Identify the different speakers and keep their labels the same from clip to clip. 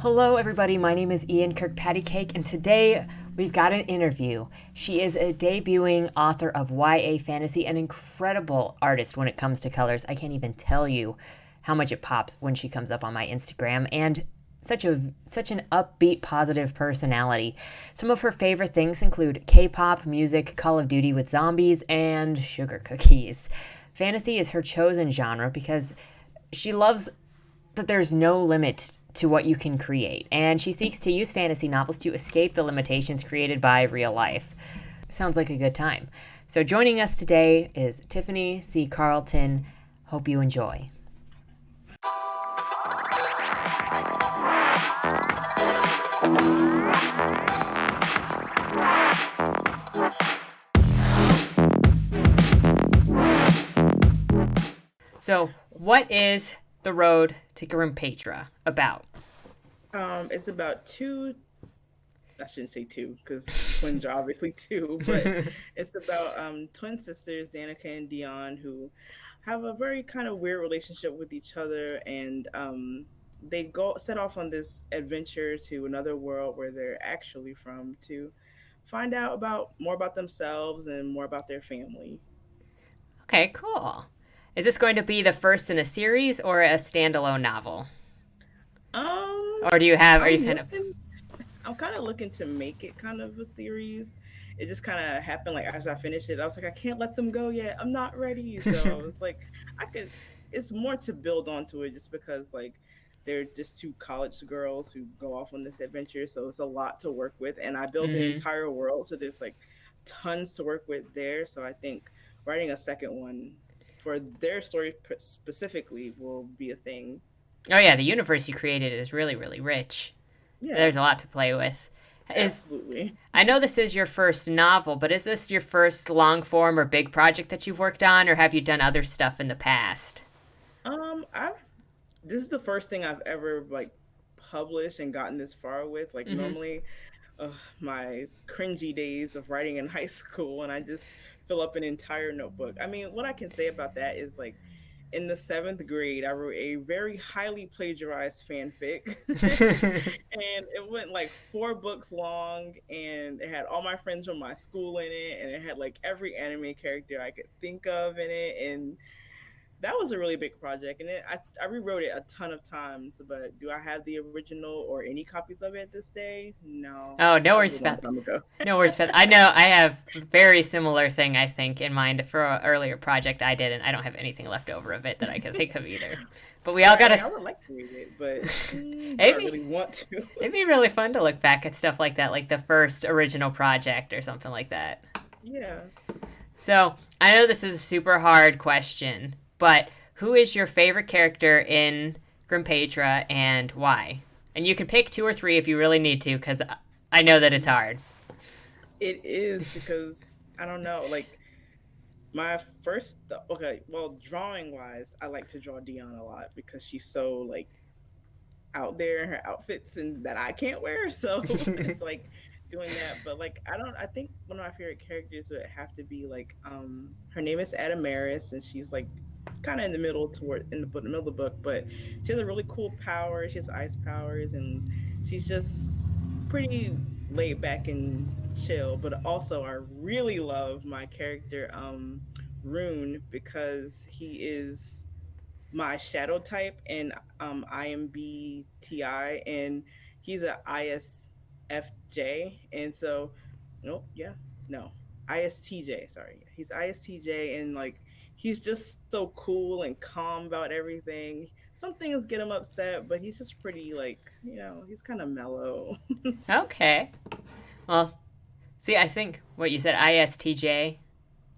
Speaker 1: Hello, everybody. My name is Ian Kirkpatrick, and today we've got an interview. She is a debuting author of YA fantasy, an incredible artist when it comes to colors. I can't even tell you how much it pops when she comes up on my Instagram, and such an upbeat, positive personality. Some of her favorite things include K-pop, music, Call of Duty with zombies, and sugar cookies. Fantasy is her chosen genre because she loves that there's no limit to what you can create, and she seeks to use fantasy novels to escape the limitations created by real life. Sounds like a good time. So joining us today is Tiffany C. Carlton. Hope you enjoy. So, what is The Road to Grimpaitra about?
Speaker 2: It's about two. I shouldn't say two because twins are obviously two, but it's about twin sisters, Danica and Dion, who have a very kind of weird relationship with each other, and they go set off on this adventure to another world where they're actually from to find out about more about themselves and more about their family.
Speaker 1: Okay, cool. Is this going to be the first in a series or a standalone novel? Or are you
Speaker 2: I'm
Speaker 1: kind of.
Speaker 2: looking I'm kind of looking to make it kind of a series. It just kind of happened like as I finished it. I was like, I can't let them go yet. I'm not ready. So I was like, I could. It's more to build onto it, just because like they're just two college girls who go off on this adventure. So it's a lot to work with, and I built an
Speaker 1: Mm-hmm.
Speaker 2: entire world. So there's like tons to work with there. So I think writing a second one for their story specifically will be a thing.
Speaker 1: Oh, yeah, the universe you created is really, really rich.
Speaker 2: Yeah,
Speaker 1: There's a lot to play with. Is
Speaker 2: absolutely.
Speaker 1: I know this is your first novel, but is this your first long form or big project that you've worked on, or have you done other stuff in the past?
Speaker 2: I've this is the first thing I've ever like published and gotten this far with. Like
Speaker 1: Mm-hmm.
Speaker 2: normally, my cringy days of writing in high school, and I just fill up an entire notebook. I mean, what I can say about that is like in the seventh grade, I wrote a very highly plagiarized fanfic, and it went like 4 books long, and it had all my friends from my school in it, and it had like every anime character I could think of in it, and that was a really big project, and I rewrote it a ton of times. But do I have the original or any copies of it this day? No,
Speaker 1: Oh, no
Speaker 2: that was
Speaker 1: worries
Speaker 2: a long
Speaker 1: about
Speaker 2: time ago.
Speaker 1: no worries about. I know I have a very similar thing I think in mind for an earlier project I did, and I don't have anything left over of it that I can think of either. But we all
Speaker 2: Right, like
Speaker 1: gotta.
Speaker 2: I would like to read it, but do I
Speaker 1: Maybe
Speaker 2: really want to?
Speaker 1: it'd be really fun to look back at stuff like that, like the first original project or something like that.
Speaker 2: Yeah.
Speaker 1: So I know this is a super hard question, but who is your favorite character in Grimpaitra and why? And you can pick two or three if you really need to, because I know that it's hard.
Speaker 2: It is because I don't know, like my first okay, well, drawing wise, I like to draw Dion a lot because she's so like out there in her outfits and that I can't wear. So it's like doing that. But like I think one of my favorite characters would have to be like her name is Adamaris, and she's like kind of in the middle toward in the middle of the book, but she has a really cool power. She has ice powers, and she's just pretty laid back and chill. But also I really love my character Rune, because he is my shadow type, and IMBTI, and he's a ISFJ, and so nope, yeah, no, ISTJ. Sorry, he's ISTJ, and like he's just so cool and calm about everything. Some things get him upset, but he's just pretty like he's kind of mellow.
Speaker 1: Okay. Well, see, I think what you said, ISTJ.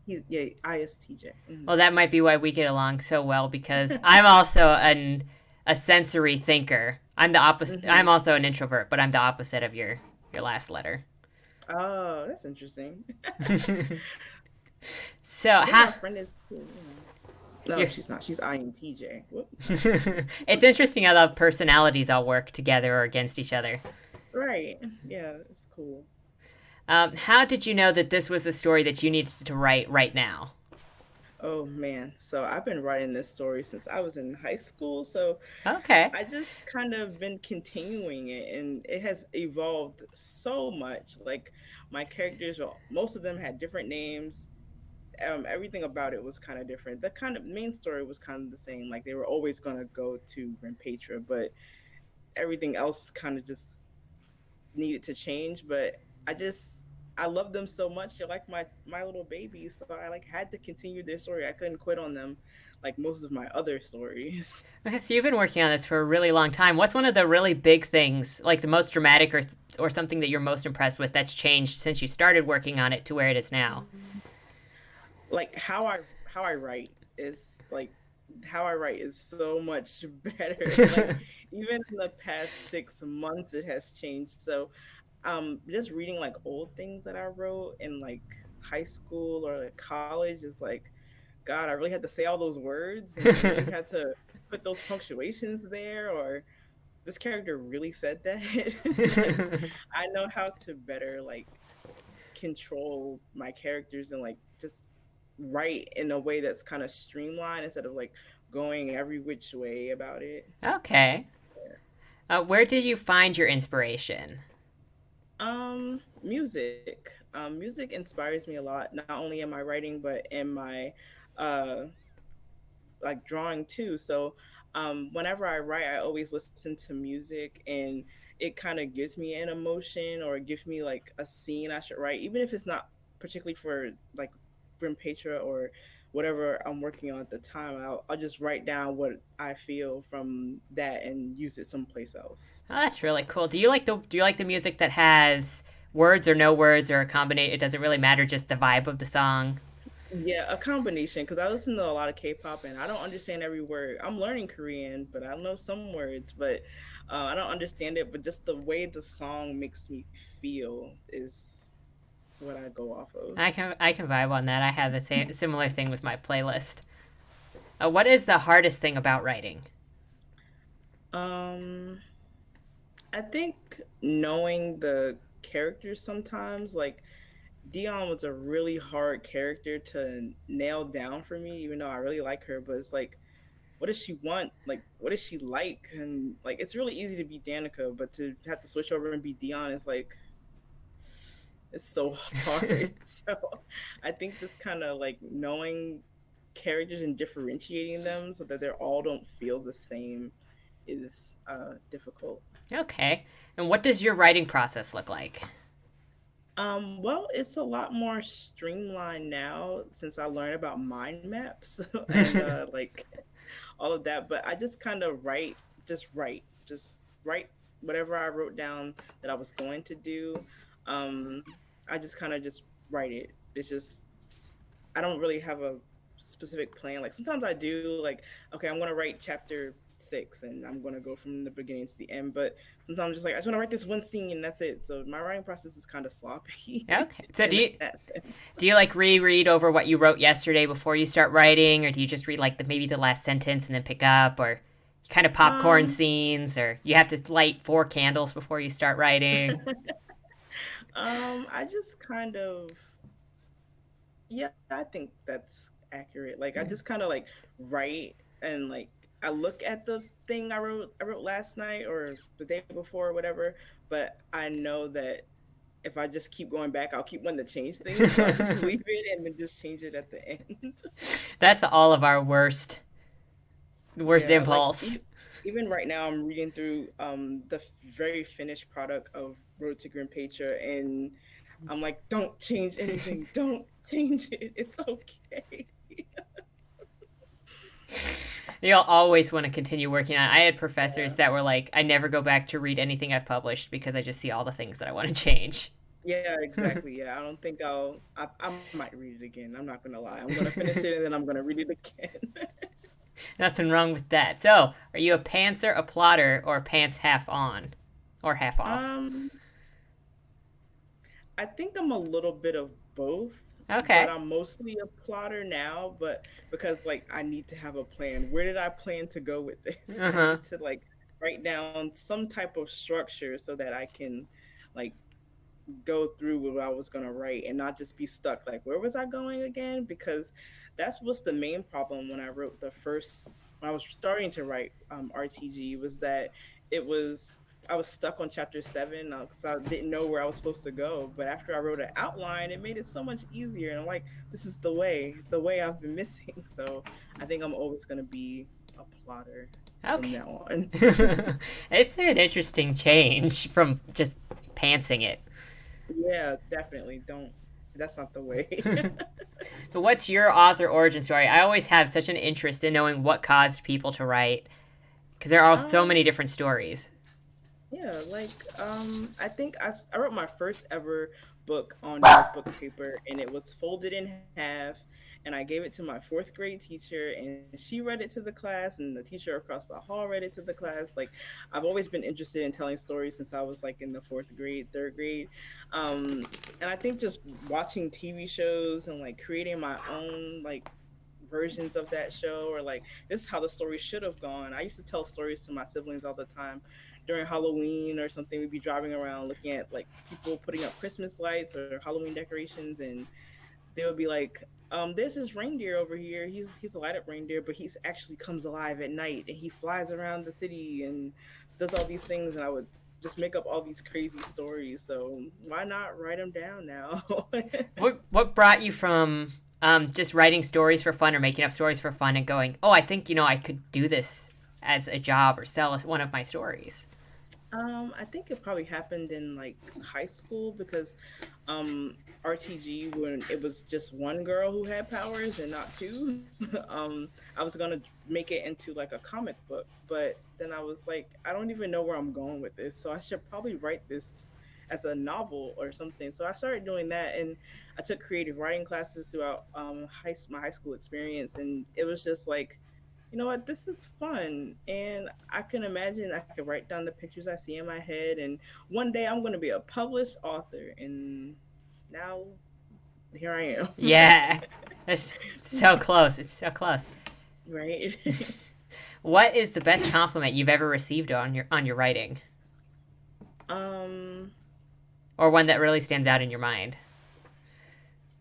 Speaker 2: He's yeah ISTJ.
Speaker 1: Well, that might be why we get along so well because I'm also a sensory thinker. I'm the opposite.
Speaker 2: Mm-hmm.
Speaker 1: I'm also an introvert, but I'm the opposite of your last letter.
Speaker 2: Oh, that's interesting.
Speaker 1: So,
Speaker 2: I think my friend is too. No,
Speaker 1: you're,
Speaker 2: she's not. She's INTJ. Whoop.
Speaker 1: it's interesting how the personalities all work together or against each other.
Speaker 2: Right. Yeah, it's cool.
Speaker 1: How did you know that this was a story that you needed to write right now?
Speaker 2: Oh man. So I've been writing this story since I was in high school. So
Speaker 1: Okay.
Speaker 2: I just kind of been continuing it, and it has evolved so much. Like my characters, well, most of them had different names. Everything about it was kind of different. The kind of main story was kind of the same. Like they were always going to go to Grimpaitra, but everything else kind of just needed to change. But I love them so much. They're like my little babies, so I like had to continue their story. I couldn't quit on them, like most of my other stories.
Speaker 1: Okay, so you've been working on this for a really long time. What's one of the really big things, like the most dramatic or something that you're most impressed with that's changed since you started working on it to where it is now?
Speaker 2: Like how I write is like how I write is so much better. Like even in the past 6 months, it has changed. So just reading like old things that I wrote in like high school or like college is like, God, I really had to say all those words and I really had to put those punctuations there, or this character really said that. Like I know how to better like control my characters and like just write in a way that's kind of streamlined instead of like going every which way about it.
Speaker 1: Okay. Where did you find your inspiration?
Speaker 2: Music. Music inspires me a lot, not only in my writing but in my uh like drawing too. So whenever I write, I always listen to music, and it kind of gives me an emotion or it gives me like a scene I should write, even if it's not particularly for like Grimpaitra or whatever I'm working on at the time. I'll just write down what I feel from that and use it someplace else.
Speaker 1: Oh, that's really cool. Do you like the music that has words or no words or a combination? It doesn't really matter, just the vibe of the song.
Speaker 2: Yeah, a combination, because I listen to a lot of K-pop and I don't understand every word. I'm learning Korean, but I know some words, but I don't understand it. But just the way the song makes me feel is what I go off of.
Speaker 1: I can vibe on that. I have the same similar thing with my playlist. What is the hardest thing about writing?
Speaker 2: Um, I think knowing the characters sometimes, like Dion was a really hard character to nail down for me, even though I really like her. But it's like, what does she want? Like, what does she like? And like, it's really easy to be Danica, but to have to switch over and be Dion is like, it's so hard. So I think just kind of like knowing characters and differentiating them so that they all don't feel the same is difficult.
Speaker 1: Okay. And what does your writing process look like?
Speaker 2: Well, it's a lot more streamlined now since I learned about mind maps and like all of that. But I just kind of just write whatever I wrote down that I was going to do. Um, I just kind of just write it. It's just I don't really have a specific plan. Like sometimes I do, like, okay, I'm gonna write chapter 6 and I'm gonna go from the beginning to the end. But sometimes I'm just like I just wanna write this one scene and that's it. So my writing process is kind of sloppy
Speaker 1: Okay. So do
Speaker 2: in
Speaker 1: you
Speaker 2: that sense.
Speaker 1: do you like reread over what you wrote yesterday before you start writing, or do you just read like maybe the last sentence and then pick up, or you kind of popcorn
Speaker 2: Um,
Speaker 1: scenes, or you have to light 4 candles before you start writing?
Speaker 2: I just kind of yeah, I think that's accurate. Like I just kind of like write and like I look at the thing I wrote last night or the day before or whatever, but I know that if I just keep going back, I'll keep wanting to change things. So I'll just leave it and then just change it at the end.
Speaker 1: That's all of our worst
Speaker 2: Yeah, like
Speaker 1: impulse.
Speaker 2: even right now, I'm reading through the very finished product of Road to Grimpaitra, and I'm like, don't change anything, don't change it. It's okay.
Speaker 1: You'll always want to continue working on it. I had professors
Speaker 2: Yeah.
Speaker 1: that were like, I never go back to read anything I've published because I just see all the things that I want to change.
Speaker 2: Yeah, exactly. Yeah, I don't think I might read it again. I'm not gonna lie. I'm gonna finish it and then I'm gonna read it again.
Speaker 1: Nothing wrong with that. So, are you a pantser, a plotter, or pants half on? Or half off?
Speaker 2: um, I think I'm a little bit of both, but
Speaker 1: Okay.
Speaker 2: I'm mostly a plotter now, but because like I need to have a plan. Where did I plan to go with this?
Speaker 1: Uh
Speaker 2: I
Speaker 1: huh.
Speaker 2: need to like write down some type of structure so that I can like go through with what I was gonna write and not just be stuck like where was I going again? Because That's what's the main problem when I wrote the first when I was starting to write RTG was that it was I was stuck on chapter 7 because I didn't know where I was supposed to go. But after I wrote an outline, it made it so much easier. And I'm like, this is the way I've been missing. So I think I'm always going to be a plotter from
Speaker 1: Okay.
Speaker 2: now on.
Speaker 1: It's an interesting change from just pantsing it.
Speaker 2: Yeah, definitely. Don't. That's not the way.
Speaker 1: But what's your author origin story? I always have such an interest in knowing what caused people to write because there are so
Speaker 2: um,
Speaker 1: many different stories.
Speaker 2: Yeah, I think I wrote my first ever book on notebook paper, and it was folded in half, and I gave it to my fourth grade teacher, and she read it to the class, and the teacher across the hall read it to the class. Like, I've always been interested in telling stories since I was like in the fourth grade, third grade, and I think just watching TV shows and like creating my own like versions of that show, or like this is how the story should have gone. I used to tell stories to my siblings all the time during Halloween or something. We'd be driving around looking at like people putting up Christmas lights or Halloween decorations, and they would be like, there's this reindeer over here. He's a light up reindeer, but he's actually comes alive at night and he flies around the city and does all these things." And I would just make up all these crazy stories. So why not write them down now?
Speaker 1: What brought you from just writing stories for fun or making up stories for fun and going, oh, I think I could do this as a job or sell one of my stories?
Speaker 2: I think it probably happened in like high school because um RTG, when it was just one girl who had powers and not two. I was gonna make it into like a comic book, but then I was like, I don't even know where I'm going with this, so I should probably write this as a novel or something. So I started doing that, and I took creative writing classes throughout my high school experience, and it was just like, you know what, this is fun, and I can imagine I could write down the pictures I see in my head, and one day I'm going to be a published author, and now here I am.
Speaker 1: Yeah, it's so close. It's so close.
Speaker 2: Right.
Speaker 1: What is the best compliment you've ever received on your writing,
Speaker 2: um
Speaker 1: or one that really stands out in your mind?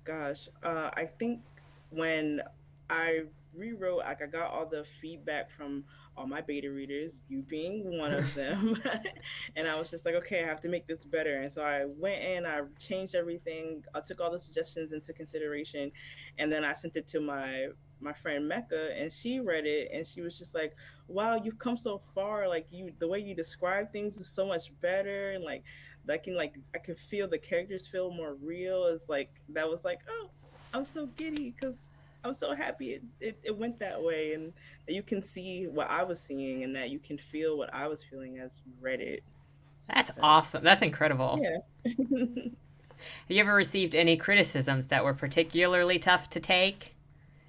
Speaker 2: Gosh, I think when I rewrote, like I got all the feedback from all my beta readers, you being one of them, and I was just like, okay, I have to make this better. And so I went in, I changed everything, I took all the suggestions into consideration, and then I sent it to my friend Mecca, and she read it, and she was just like, "Wow, you've come so far! Like the way you describe things is so much better, and like I could feel the characters feel more real." It's like that was like, oh, I'm so giddy because I'm so happy it went that way, and that you can see what I was seeing and that you can feel what I was feeling as you read it.
Speaker 1: That's
Speaker 2: So
Speaker 1: awesome. That's incredible.
Speaker 2: yeah.
Speaker 1: Have you ever received any criticisms that were particularly tough to take?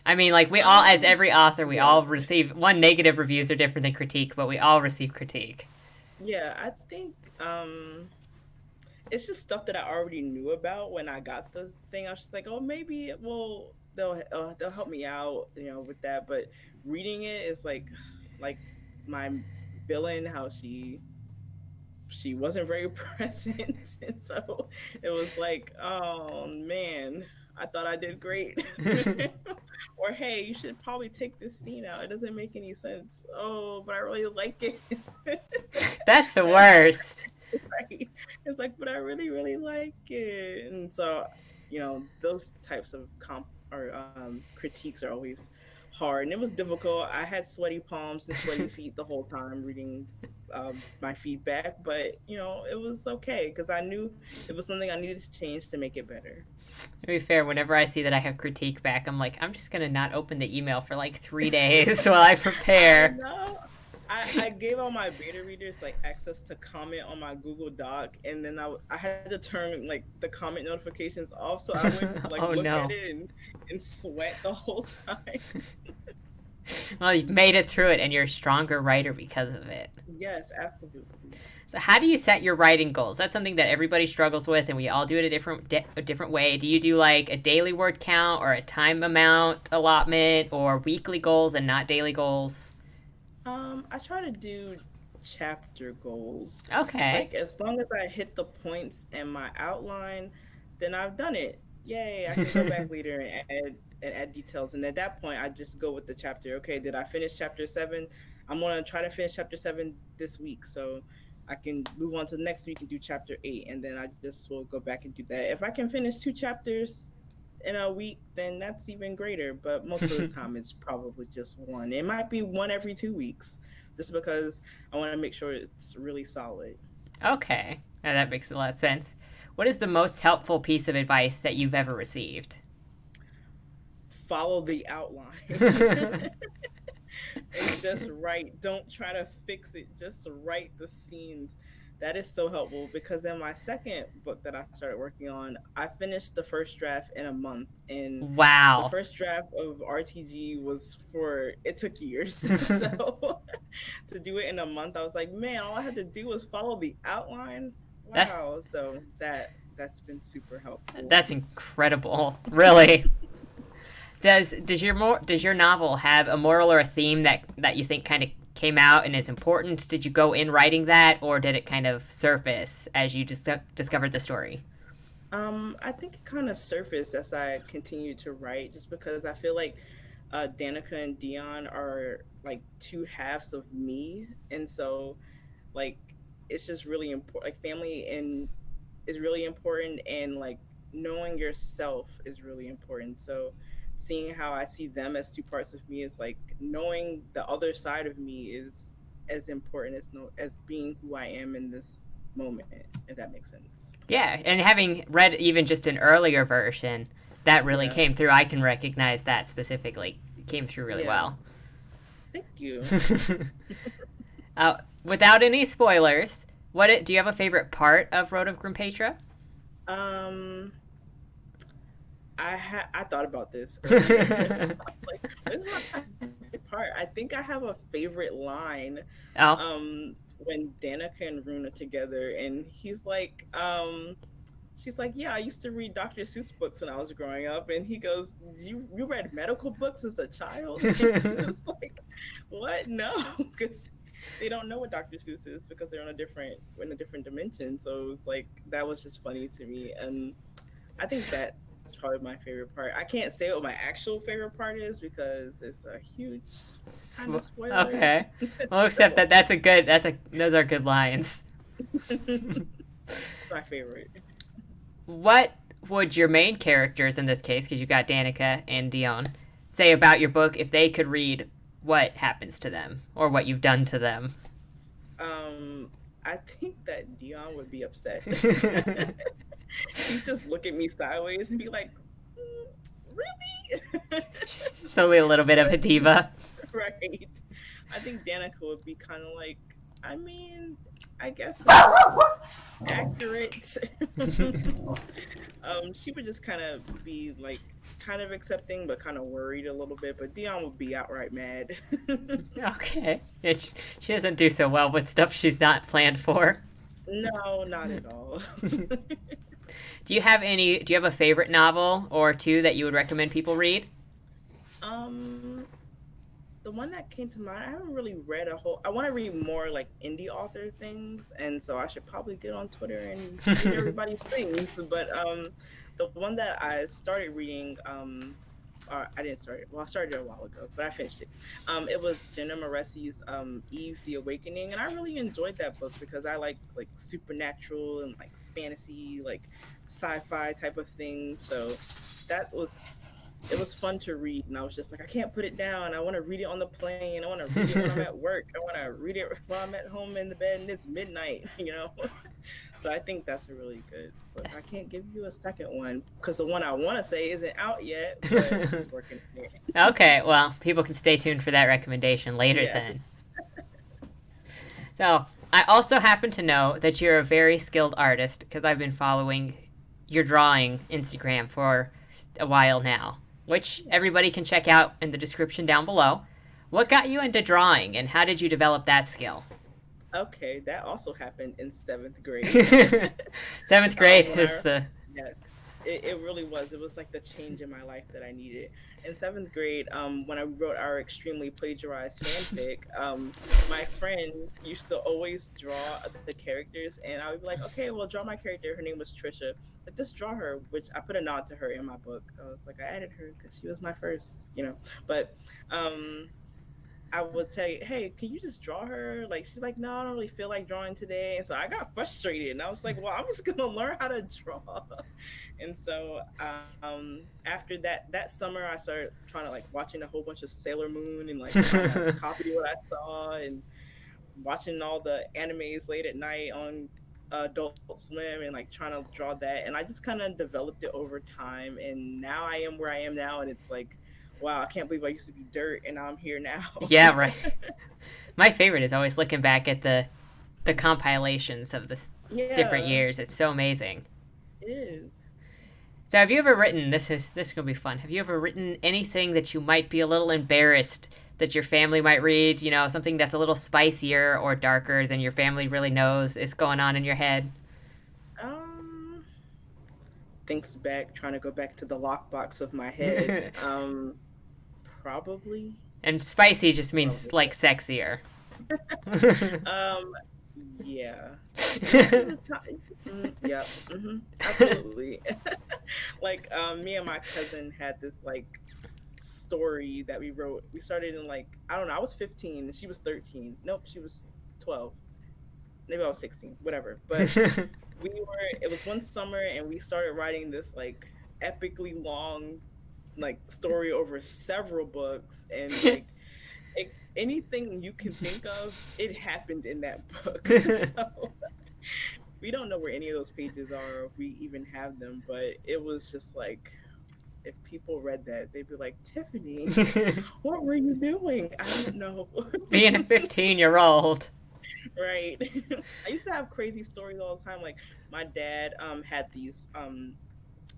Speaker 1: I mean, like we all, as
Speaker 2: um
Speaker 1: every author, we
Speaker 2: yeah.
Speaker 1: all receive one negative reviews are different than critique, but we all receive critique.
Speaker 2: Yeah, I think it's just stuff that I already knew about when I got the thing. I was just like, oh, maybe it will. They'll help me out, with that. But reading it is like my villain, how she wasn't very present, and so it was like, oh man, I thought I did great. Or hey, you should probably take this scene out. It doesn't make any sense. Oh, but I really like it.
Speaker 1: That's the
Speaker 2: And
Speaker 1: worst.
Speaker 2: right. It's like, but I really, really like it. And so, those types of or critiques are always hard. And it was difficult. I had sweaty palms and sweaty feet the whole time reading my feedback, but it was okay because I knew it was something I needed to change to make it better.
Speaker 1: To be fair, whenever I see that I have critique back, I'm like, I'm just gonna not open the email for like 3 days while I
Speaker 2: I
Speaker 1: prepare.
Speaker 2: know. I gave all my beta readers like access to comment on my Google Doc, and then I had to turn like the comment notifications off, so I wouldn't like
Speaker 1: Oh
Speaker 2: look at
Speaker 1: no.
Speaker 2: it and sweat the whole time.
Speaker 1: Well, you've made it through it, and you're a stronger writer because of it.
Speaker 2: Yes, absolutely.
Speaker 1: So, how do you set your writing goals? That's something that everybody struggles with, and we all do it a different way. Do you do like a daily word count, or a time amount allotment, or weekly goals and not daily goals?
Speaker 2: I try to do chapter goals.
Speaker 1: Okay.
Speaker 2: Like as long as I hit the points in my outline, then I've done it. Yay, I can go back later and add details. And at that point, I just go with the chapter. Okay, did I finish chapter 7? I'm gonna try to finish chapter 7 this week, so I can move on to the next week and do chapter 8, and then I just will go back and do that. If I can finish 2 chapters in a week, then that's even greater. But most of the time, it's probably just one. It might be one every 2 weeks, just because I want to make sure it's really solid.
Speaker 1: Okay, now that makes a lot of sense. What is the most helpful piece of advice that you've ever received?
Speaker 2: Follow the outline. And just write. Don't try to fix it. Just write the scenes. That is so helpful because in my second book that I started working on, I finished the first draft in a month. And the
Speaker 1: Wow.
Speaker 2: first draft of RTG was for, it took years. So to do it in a month, I was like, man, all I had to do was follow the outline.
Speaker 1: That
Speaker 2: Wow. So that's been super helpful.
Speaker 1: that's incredible. Really. Does your novel have a moral or a theme that you think kind of came out and is important? Did you go in writing that, or did it kind of surface as you just discovered the story?
Speaker 2: I think it kind of surfaced as I continued to write, just because I feel like Danica and Dion are like two halves of me, and so like it's just really important. Like family and is really important, and like knowing yourself is really important. So seeing how I see them as two parts of me is like knowing the other side of me is as important as as being who I am in this moment, if that makes sense.
Speaker 1: Yeah, and having read even just an earlier version, that really
Speaker 2: Yeah.
Speaker 1: came through. I can recognize that specifically. It came through really
Speaker 2: Yeah.
Speaker 1: well.
Speaker 2: Thank you.
Speaker 1: Without any spoilers, do you have a favorite part of Road of Grimpaitra?
Speaker 2: Um, I thought about this earlier. So I was like, what is my favorite part? I think I have a favorite line.
Speaker 1: Oh,
Speaker 2: When Danica and Rune are together, and she's like, yeah, I used to read Dr. Seuss books when I was growing up, and he goes, you read medical books as a child? And she was like, what? No, because they don't know what Dr. Seuss is because they're in a different dimension. So it's like that was just funny to me, and I think that's probably my favorite part. I can't say what my actual favorite part is because it's a huge kind of spoiler.
Speaker 1: okay. Well, except those are good lines.
Speaker 2: It's my favorite.
Speaker 1: What would your main characters in this case, because you got Danica and Dion, say about your book if they could read what happens to them or what you've done to them?
Speaker 2: I think that Dion would be upset. He'd just look at me sideways and be like, really?
Speaker 1: Solely a little bit of a
Speaker 2: What?
Speaker 1: diva.
Speaker 2: Right. I think Danica would be kind of like, I mean, I guess it's accurate. She would just kind of be like, kind of accepting, but kind of worried a little bit. But Dion would be outright mad.
Speaker 1: Okay. She doesn't do so well with stuff she's not planned for.
Speaker 2: No, not at all.
Speaker 1: Do you have a favorite novel or two that you would recommend people read?
Speaker 2: um, the one that came to mind, I haven't really read a whole. I want to read more like indie author things, and so I should probably get on Twitter and read everybody's things. But the one that I started reading, or I didn't start it. Well, I started it a while ago, but I finished it. It was Jenna Moressi's Eve: The Awakening, and I really enjoyed that book because I like supernatural and like fantasy, like sci-fi type of things. So that was it was fun to read, and I was just like, I can't put it down. I want to read it on the plane. I want to read it when I'm at work. I want to read it while I'm at home in the bed and it's midnight. So I think that's a really good book. I can't give you a second one because the one I want to say isn't out yet, but she's working on it.
Speaker 1: Okay, well, people can stay tuned for that recommendation later then.
Speaker 2: Yes.
Speaker 1: So, I also happen to know that you're a very skilled artist because I've been following your drawing Instagram for a while now, which everybody can check out in the description down below. What got you into drawing and how did you develop that skill?
Speaker 2: Okay, that also happened in seventh grade.
Speaker 1: Seventh grade
Speaker 2: When
Speaker 1: is the.
Speaker 2: yeah, It really was. It was like the change in my life that I needed. In seventh grade, when I wrote our extremely plagiarized fanfic, my friend used to always draw the characters, and I would be like, "Okay, well, draw my character." Her name was Trisha. Like, just draw her, which I put a nod to her in my book. I was like, I added her because she was my first, you know. But um, I would say, "Hey, can you just draw her?" Like, she's like, "No, I don't really feel like drawing today." And so I got frustrated, and I was like, "Well, I'm just gonna learn how to draw." And so after that summer, I started trying to like watching a whole bunch of Sailor Moon and like trying to copy what I saw, and watching all the animes late at night on Adult Swim, and like trying to draw that. And I just kind of developed it over time, and now I am where I am now, and it's like, wow, I can't believe I used to be dirt and now I'm here now.
Speaker 1: Yeah, right. My favorite is always looking back at the compilations of the different
Speaker 2: Yeah,
Speaker 1: years. It's so amazing.
Speaker 2: it is.
Speaker 1: So have you ever written, this is gonna be fun. Have you ever written anything that you might be a little embarrassed that your family might read, something that's a little spicier or darker than your family really knows is going on in your head?
Speaker 2: Um, thinks back, trying to go back to the lockbox of my head. Probably,
Speaker 1: And spicy just means
Speaker 2: probably.
Speaker 1: like sexier.
Speaker 2: Um, yeah. Most of the time, yeah, absolutely. Like, me and my cousin had this like story that we wrote. We started in like, I don't know. I was 15 and she was 13. Nope, she was 12. Maybe I was 16. Whatever. But it was one summer, and we started writing this like epically long like story over several books, and like anything you can think of, it happened in that book. So we don't know where any of those pages are, or if we even have them, but it was just like, if people read that, they'd be like, Tiffany, what were you doing? I don't know.
Speaker 1: Being a 15-year-old.
Speaker 2: Right. I used to have crazy stories all the time. Like, my dad had these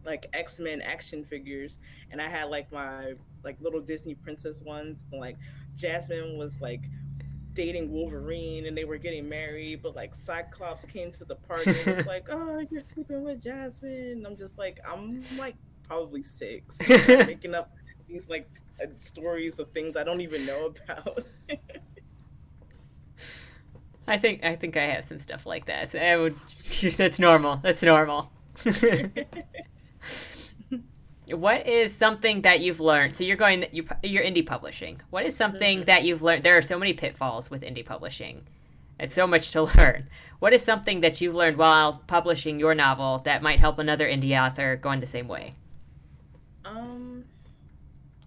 Speaker 2: like X-Men action figures, and I had like my like little Disney princess ones, and like Jasmine was like dating Wolverine and they were getting married, but like Cyclops came to the party and was like, "Oh, you're sleeping with Jasmine." And I'm like probably 6, and I'm making up these like stories of things I don't even know about.
Speaker 1: I think I have some stuff like that. So I would. That's normal. That's normal. What is something that you've learned? So you're indie publishing. What is something
Speaker 2: Mhm.
Speaker 1: that you've learned? There are so many pitfalls with indie publishing. It's so much to learn. What is something that you've learned while publishing your novel that might help another indie author going the same way?
Speaker 2: Um,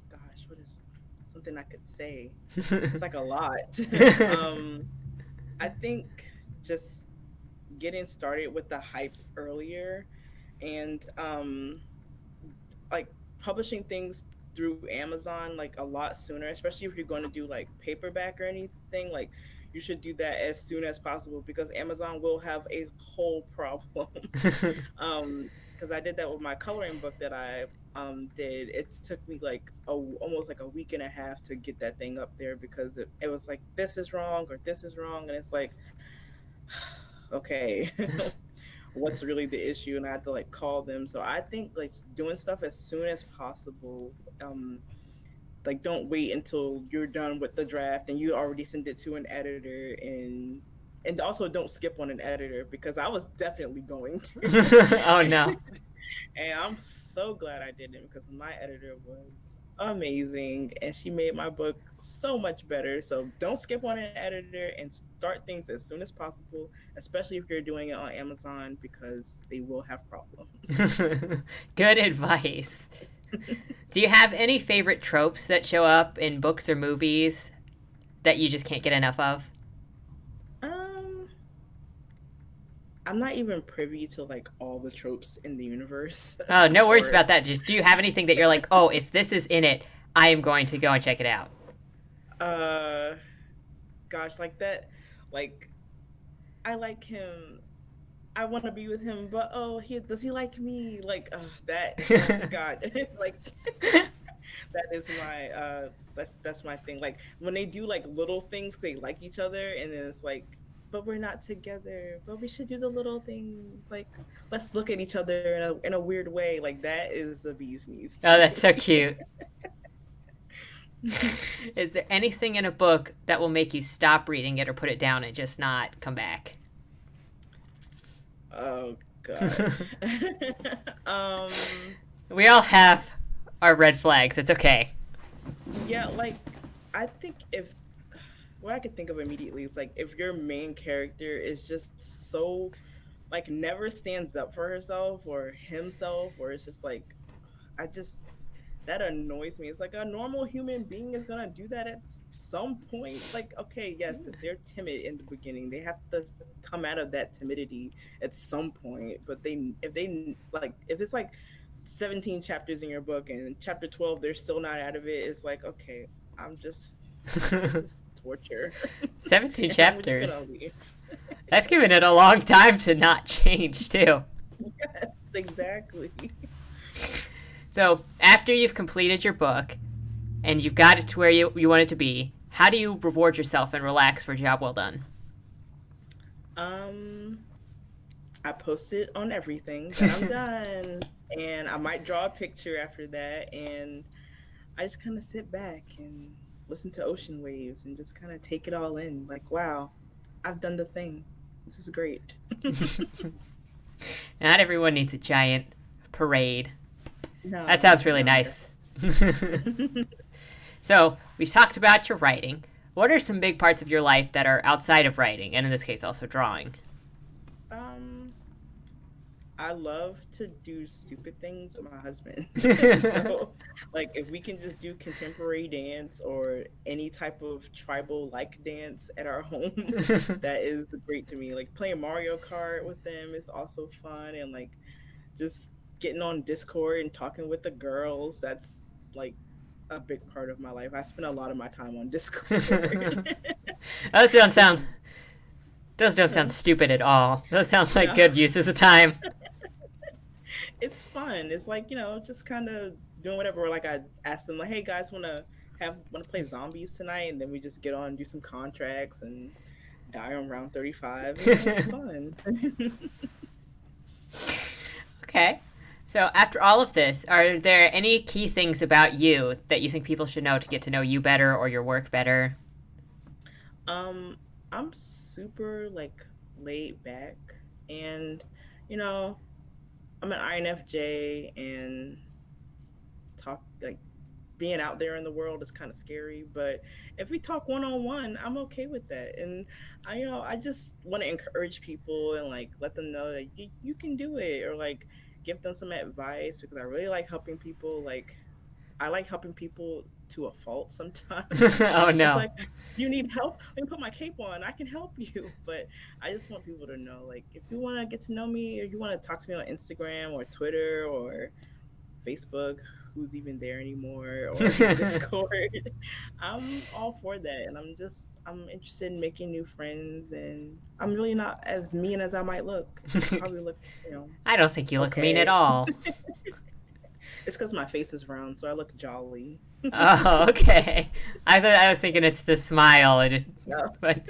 Speaker 2: gosh, what is something I could say? It's like a lot. um, I think just getting started with the hype earlier, and like publishing things through Amazon like a lot sooner, especially if you're going to do like paperback or anything. Like, you should do that as soon as possible, because Amazon will have a whole problem. Because I did that with my coloring book that I did. It took me like almost like a week and a half to get that thing up there, because it was like, this is wrong or this is wrong, and it's like, okay, what's really the issue? And I had to like call them. So I think like doing stuff as soon as possible. Like, don't wait until you're done with the draft and you already sent it to an editor, and also don't skip on an editor, because I was definitely going to.
Speaker 1: Oh no.
Speaker 2: And I'm so glad I didn't, because my editor was amazing and she made my book so much better. So don't skip on an editor, and start things as soon as possible, especially if you're doing it on Amazon, because they will have problems.
Speaker 1: Good advice. Do you have any favorite tropes that show up in books or movies that you just can't get enough of?
Speaker 2: um I'm not even privy to like all the tropes in the universe.
Speaker 1: Oh, no worries
Speaker 2: Or
Speaker 1: about that. Just do you have anything that you're like, oh, if this is in it, I am going to go and check it out?
Speaker 2: uh gosh, like that, like, I like him, I want to be with him, but oh, he does he like me? Like, that, oh god. Like, that is my that's my thing. Like, when they do like little things, they like each other, and then it's like, but we're not together. But we should do the little things. Like, let's look at each other in a weird way. Like, that is the bee's knees
Speaker 1: Oh,
Speaker 2: to
Speaker 1: that's so
Speaker 2: me.
Speaker 1: cute. Is there anything in a book that will make you stop reading it or put it down and just not come back?
Speaker 2: Oh God. um
Speaker 1: We all have our red flags. It's okay.
Speaker 2: yeah, like I think if what I could think of immediately is like if your main character is just so like never stands up for herself or himself, or it's just like I just that annoys me. It's like a normal human being is gonna do that at some point. Like, okay, yes, if they're timid in the beginning, they have to come out of that timidity at some point. But they like if it's like 17 chapters in your book and in chapter 12 they're still not out of it, it's like, okay, I'm just this is torture.
Speaker 1: 17
Speaker 2: And I'm just
Speaker 1: chapters.
Speaker 2: gonna leave.
Speaker 1: That's giving it a long time to not change, too.
Speaker 2: Yes, exactly.
Speaker 1: So, after you've completed your book and you've got it to where you want it to be, how do you reward yourself and relax for a job well done?
Speaker 2: Um I post it on everything that I'm done. And I might draw a picture after that. And I just kind of sit back and listen to ocean waves and just kind of take it all in. Like, wow, I've done the thing. This is great.
Speaker 1: Not everyone needs a giant parade. That
Speaker 2: No,
Speaker 1: sounds really
Speaker 2: no.
Speaker 1: nice. So, we've talked about your writing. What are some big parts of your life that are outside of writing, and in this case, also drawing?
Speaker 2: Um, I love to do stupid things with my husband. So, like, if we can just do contemporary dance or any type of tribal like dance at our home, that is great to me. Like, playing Mario Kart with them is also fun, and like, just getting on Discord and talking with the girls. That's like a big part of my life. I spend a lot of my time on Discord.
Speaker 1: those don't
Speaker 2: Just,
Speaker 1: sound those don't
Speaker 2: huh?
Speaker 1: sound stupid at all. Those sound like
Speaker 2: No.
Speaker 1: good uses of time.
Speaker 2: It's fun. It's like, just kind of doing whatever. Or like I asked them like, "Hey guys, want to play zombies tonight?" And then we just get on and do some contracts and die on round 35. It's fun.
Speaker 1: Okay. So, after all of this, are there any key things about you that you think people should know to get to know you better or your work better?
Speaker 2: um I'm super like laid back, and you know, I'm an INFJ, and talk like being out there in the world is kind of scary, but if we talk one on one, I'm okay with that. And I just want to encourage people and like let them know that you can do it, or like give them some advice, because I really like helping people. Like, I like helping people to a fault sometimes.
Speaker 1: Oh
Speaker 2: It's
Speaker 1: no.
Speaker 2: like, you need help? Let me put my cape on. I can help you. But I just want people to know, like, if you want to get to know me or you want to talk to me on Instagram or Twitter or Facebook, who's even there anymore, or Discord, I'm all for that. And I'm interested in making new friends. And I'm really not as mean as I might look. I probably look,
Speaker 1: I don't think you look mean at
Speaker 2: okay.
Speaker 1: all.
Speaker 2: It's because my face is round, so I look jolly.
Speaker 1: Oh, okay. I was thinking it's the smile,
Speaker 2: No.
Speaker 1: but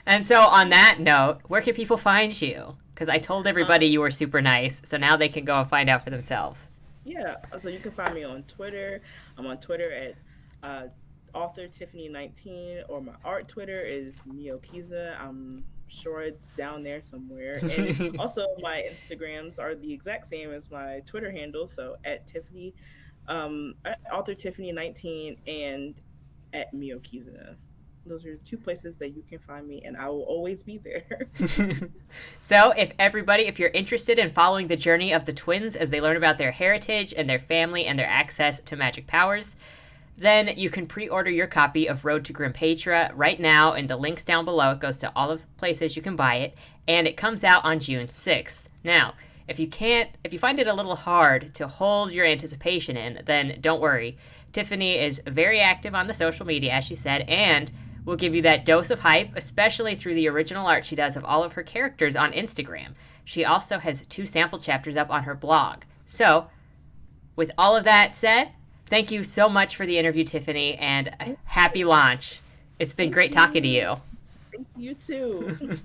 Speaker 1: and so on that note, where can people find you? Because I told everybody
Speaker 2: Um,
Speaker 1: you were super nice, so now they can go and find out for themselves.
Speaker 2: yeah, so you can find me on Twitter. I'm on Twitter at uh, author Tiffany 19, or my art Twitter is Miyokiza. I'm sure it's down there somewhere. And also, my Instagrams are the exact same as my Twitter handle. So at Tiffany, at author Tiffany 19, and at Miyokiza. Those are two places that you can find me, and I will always be there.
Speaker 1: So, if you're interested in following the journey of the twins as they learn about their heritage and their family and their access to magic powers, then you can pre-order your copy of Road to Grimpaitra right now, and the link's down below. It goes to all of the places you can buy it, and it comes out on June 6th. Now, if you find it a little hard to hold your anticipation in, then don't worry. Tiffany is very active on the social media, as she said, and will give you that dose of hype, especially through the original art she does of all of her characters on Instagram. She also has 2 sample chapters up on her blog. So, with all of that said, thank you so much for the interview, Tiffany, and a happy launch. It's been
Speaker 2: Thank
Speaker 1: great talking to
Speaker 2: you.
Speaker 1: you.
Speaker 2: You too.